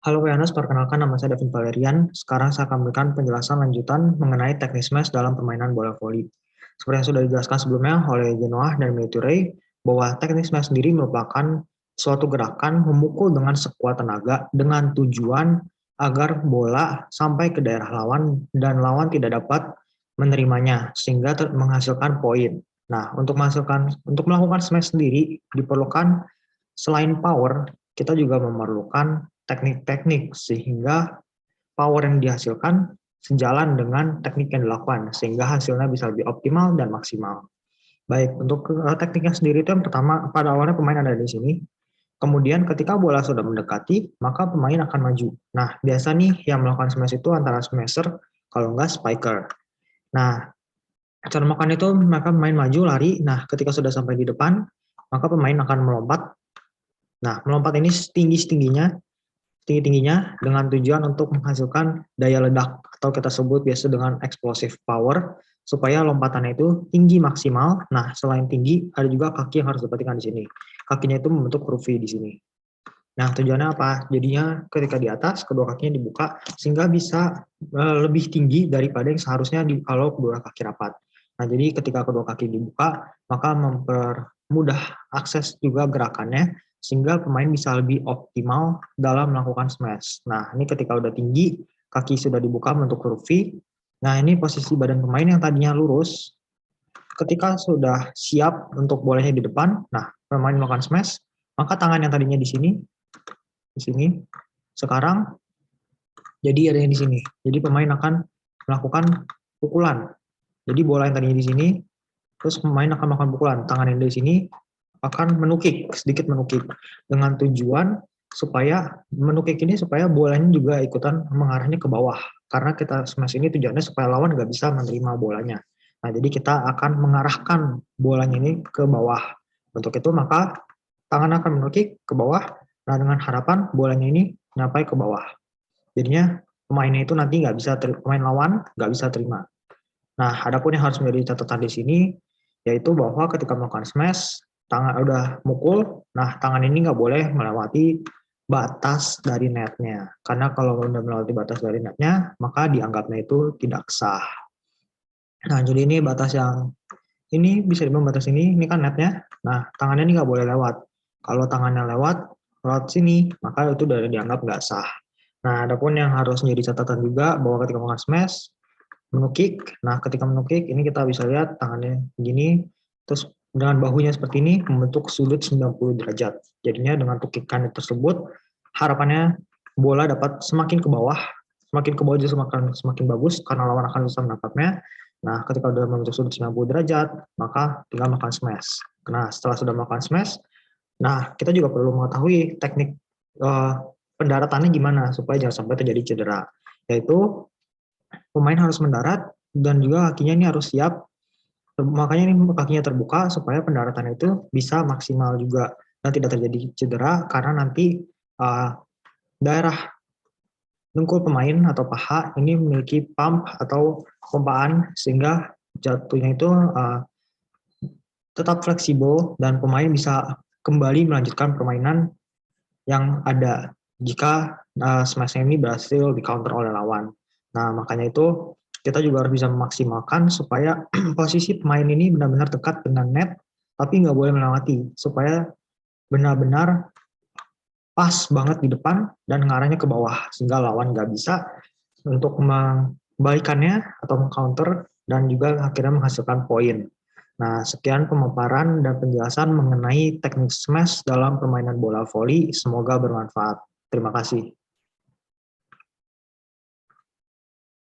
Halo Weanas, perkenalkan nama saya Davin Valerian. Sekarang saya akan memberikan penjelasan lanjutan mengenai teknik smash dalam permainan bola voli. Seperti yang sudah dijelaskan sebelumnya oleh Genoa dan Milturey, bahwa teknik smash sendiri merupakan suatu gerakan memukul dengan sekuat tenaga dengan tujuan agar bola sampai ke daerah lawan dan lawan tidak dapat menerimanya sehingga menghasilkan poin. Nah, untuk melakukan smash sendiri diperlukan selain power, kita juga memerlukan teknik-teknik sehingga power yang dihasilkan sejalan dengan teknik yang dilakukan sehingga hasilnya bisa lebih optimal dan maksimal. Baik, untuk tekniknya sendiri itu yang pertama pada awalnya pemain ada di sini. Kemudian ketika bola sudah mendekati, maka pemain akan maju. Nah, biasa nih yang melakukan smash itu antara smasher kalau enggak spiker. Nah, cara melakukan itu maka pemain maju lari. Nah, ketika sudah sampai di depan, maka pemain akan melompat. Nah, melompat ini tinggi-tingginya dengan tujuan untuk menghasilkan daya ledak atau kita sebut biasa dengan explosive power supaya lompatannya itu tinggi maksimal. Nah, selain tinggi ada juga kaki yang harus diperhatikan di sini. Kakinya itu membentuk huruf V di sini. Nah, tujuannya apa? Jadinya ketika di atas kedua kakinya dibuka sehingga bisa lebih tinggi daripada yang seharusnya kalau kedua kaki rapat. Nah, jadi ketika kedua kaki dibuka, maka mempermudah akses juga gerakannya sehingga pemain bisa lebih optimal dalam melakukan smash. Nah, ini ketika udah tinggi, kaki sudah dibuka bentuk huruf V. Nah, ini posisi badan pemain yang tadinya lurus. Ketika sudah siap untuk bolanya di depan, nah pemain melakukan smash, maka tangan yang tadinya di sini, sekarang jadi ada yang di sini. Jadi pemain akan melakukan pukulan. Jadi bola yang tadinya di sini, terus pemain akan melakukan pukulan. Tangan yang di sini akan menukik, sedikit menukik. Dengan tujuan supaya menukik ini supaya bolanya juga ikutan mengarahnya ke bawah. Karena kita smash ini tujuannya supaya lawan nggak bisa menerima bolanya. Nah, jadi kita akan mengarahkan bolanya ini ke bawah. Untuk itu maka tangan akan menukik ke bawah. Nah, dengan harapan bolanya ini nyampai ke bawah. Jadinya pemainnya itu nanti pemain lawan nggak bisa terima. Nah, adapun yang harus menjadi catatan di sini yaitu bahwa ketika melakukan smash, tangan udah mukul, nah tangan ini nggak boleh melewati batas dari netnya. Karena kalau udah melewati batas dari netnya, maka dianggapnya itu tidak sah. Nah, jadi ini batas yang ini bisa dibilang batas ini kan netnya. Nah, tangannya ini nggak boleh lewat. Kalau tangannya lewat sini, maka itu udah dianggap nggak sah. Nah, adapun yang harus menjadi catatan juga bahwa ketika melakukan smash, menukik. Nah, ketika menukik, ini kita bisa lihat tangannya begini, terus dengan bahunya seperti ini membentuk sudut 90 derajat. Jadinya dengan tukikan tersebut, harapannya bola dapat semakin ke bawah justru semakin bagus karena lawan akan bisa menangkapnya. Nah, ketika sudah membentuk sudut 90 derajat, maka tinggal melakukan smash. Nah, setelah sudah melakukan smash, nah kita juga perlu mengetahui teknik pendaratannya gimana supaya jangan sampai terjadi cedera. Yaitu pemain harus mendarat dan juga kakinya ini harus siap. Makanya ini kakinya terbuka supaya pendaratan itu bisa maksimal juga dan tidak terjadi cedera karena nanti daerah dengkul pemain atau paha ini memiliki pump atau pompaan sehingga jatuhnya itu tetap fleksibel dan pemain bisa kembali melanjutkan permainan yang ada jika smash ini berhasil di counter oleh lawan. Nah, makanya itu kita juga harus bisa memaksimalkan supaya posisi pemain ini benar-benar dekat dengan net, tapi nggak boleh melewati, supaya benar-benar pas banget di depan dan ngarahnya ke bawah, sehingga lawan nggak bisa untuk membalikannya atau mengcounter dan juga akhirnya menghasilkan poin. Nah, sekian pemaparan dan penjelasan mengenai teknik smash dalam permainan bola voli. Semoga bermanfaat. Terima kasih.